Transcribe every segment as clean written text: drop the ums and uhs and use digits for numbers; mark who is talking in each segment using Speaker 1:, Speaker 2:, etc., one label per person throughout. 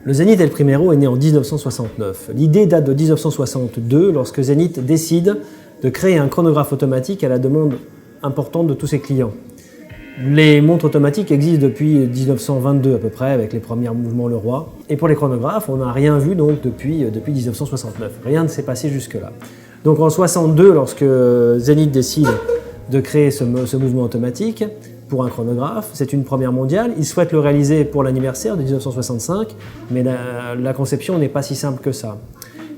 Speaker 1: Le Zenith El Primero est né en 1969. L'idée date de 1962 lorsque Zenith décide de créer un chronographe automatique à la demande importante de tous ses clients. Les montres automatiques existent depuis 1922 à peu près avec les premiers mouvements Leroy. Et pour les chronographes, on n'a rien vu donc depuis 1969. Rien ne s'est passé jusque-là. Donc en 1962, lorsque Zenith décide de créer ce mouvement automatique pour un chronographe, c'est une première mondiale. Ils souhaitent le réaliser pour l'anniversaire de 1965, mais la conception n'est pas si simple que ça.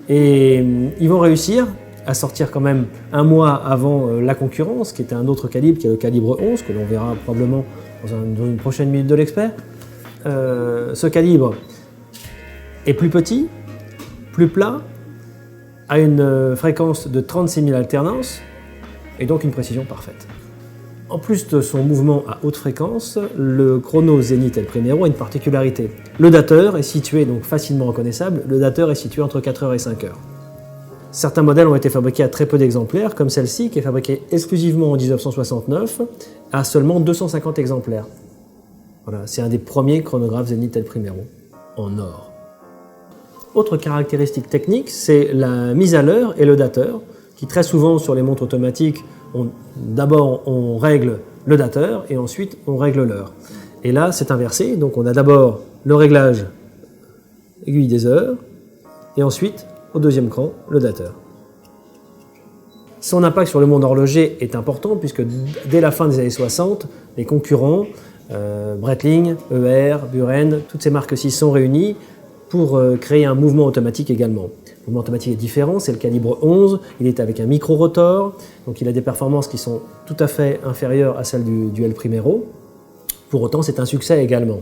Speaker 1: Et ils vont réussir à sortir quand même un mois avant la concurrence, qui était un autre calibre, qui est le calibre 11, que l'on verra probablement dans une prochaine minute de l'expert. Ce calibre est plus petit, plus plat, a une fréquence de 36 000 alternances, et donc une précision parfaite. En plus de son mouvement à haute fréquence, le chrono Zenith El Primero a une particularité. Le dateur est situé, donc facilement reconnaissable, le dateur est situé entre 4 heures et 5 heures. Certains modèles ont été fabriqués à très peu d'exemplaires, comme celle-ci, qui est fabriquée exclusivement en 1969, à seulement 250 exemplaires. Voilà, c'est un des premiers chronographes Zenith El Primero, en or. Autre caractéristique technique, c'est la mise à l'heure et le dateur, qui très souvent sur les montres automatiques, d'abord on règle le dateur et ensuite on règle l'heure. Et là c'est inversé, donc on a d'abord le réglage aiguille des heures et ensuite au deuxième cran le dateur. Son impact sur le monde horloger est important puisque dès la fin des années 60, les concurrents, Breitling, ER, Buren, toutes ces marques-ci sont réunies pour créer un mouvement automatique également. Le mouvement automatique est différent, c'est le calibre 11, il est avec un micro-rotor, donc il a des performances qui sont tout à fait inférieures à celles du El Primero. Pour autant, c'est un succès également.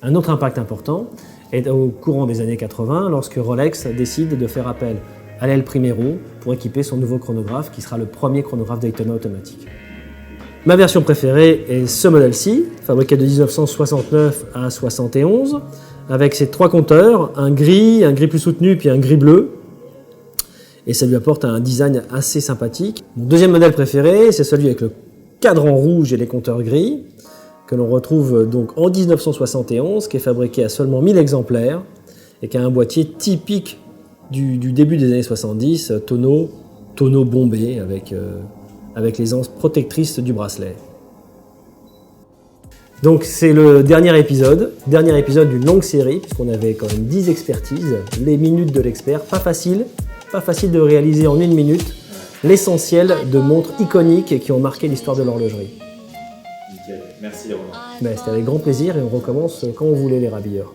Speaker 1: Un autre impact important est au courant des années 80, lorsque Rolex décide de faire appel à l'El Primero pour équiper son nouveau chronographe, qui sera le premier chronographe Daytona automatique. Ma version préférée est ce modèle-ci, fabriqué de 1969 à 1971, avec ses trois compteurs, un gris plus soutenu, puis un gris bleu. Et ça lui apporte un design assez sympathique. Mon deuxième modèle préféré, c'est celui avec le cadran rouge et les compteurs gris, que l'on retrouve donc en 1971, qui est fabriqué à seulement 1000 exemplaires, et qui a un boîtier typique du début des années 70, tonneau bombé, avec les anses protectrices du bracelet. Donc c'est le dernier épisode d'une longue série, puisqu'on avait quand même 10 expertises, les minutes de l'expert, pas facile de réaliser en une minute l'essentiel de montres iconiques qui ont marqué l'histoire de l'horlogerie.
Speaker 2: Nickel, merci Romain.
Speaker 1: C'était avec grand plaisir et on recommence quand vous voulez les rabilleurs.